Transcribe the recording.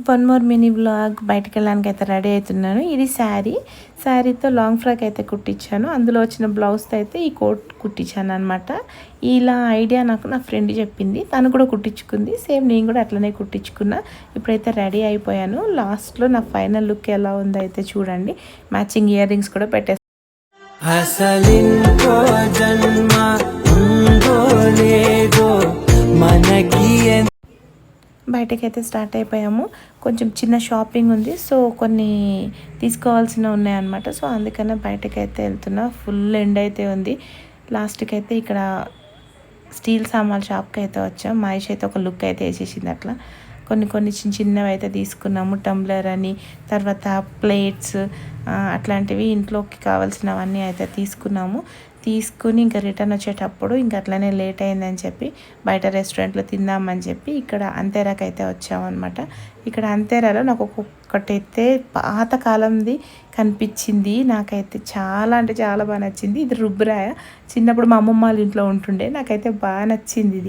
One more mini vlog. బయటకు వెళ్ళడానికి అయితే రెడీ అవుతున్నాను. ఇది శారీతో లాంగ్ ఫ్రాక్ అయితే కుట్టించాను. అందులో వచ్చిన బ్లౌజ్తో అయితే ఈ కోట్ కుట్టించాను అనమాట. ఇలా ఐడియా నాకు నా ఫ్రెండ్ చెప్పింది. తను కూడా కుట్టించుకుంది. సేమ్ నేను కూడా అట్లనే కుట్టించుకున్నా. ఇప్పుడైతే రెడీ అయిపోయాను. లాస్ట్లో నా ఫైనల్ లుక్ ఎలా ఉందో అయితే చూడండి. మ్యాచింగ్ ఇయర్ రింగ్స్ కూడా పెట్టేస్తాను. బయటకైతే స్టార్ట్ అయిపోయాము. కొంచెం చిన్న షాపింగ్ ఉంది. సో కొన్ని తీసుకోవాల్సినవి ఉన్నాయన్నమాట. సో అందుకనే బయటకైతే వెళ్తున్నా. ఫుల్ ఎండ్ అయితే ఉంది. లాస్ట్కి అయితే ఇక్కడ స్టీల్ సామాన్ షాప్కి అయితే వచ్చాం. మహేష్ అయితే ఒక లుక్ అయితే వేసేసింది. అట్లా కొన్ని చిన్నవి అయితే తీసుకున్నాము. టంబ్లర్ అని, తర్వాత ప్లేట్స్, అట్లాంటివి ఇంట్లోకి కావాల్సినవన్నీ అయితే తీసుకుని ఇంకా రిటర్న్ వచ్చేటప్పుడు ఇంకా అట్లనే లేట్ అయిందని చెప్పి బయట రెస్టారెంట్లో తిందామని చెప్పి ఇక్కడ అంతేరాకి అయితే వచ్చామన్నమాట. ఇక్కడ అంతేరాలో నాకు ఒక్కొక్కటైతే పాతకాలంది కనిపించింది. నాకైతే చాలా అంటే చాలా బాగా నచ్చింది. ఇది రుబ్బురాయ. చిన్నప్పుడు మా అమ్మమ్మ వాళ్ళ ఇంట్లో ఉంటుండే. నాకైతే బాగా నచ్చింది ఇది.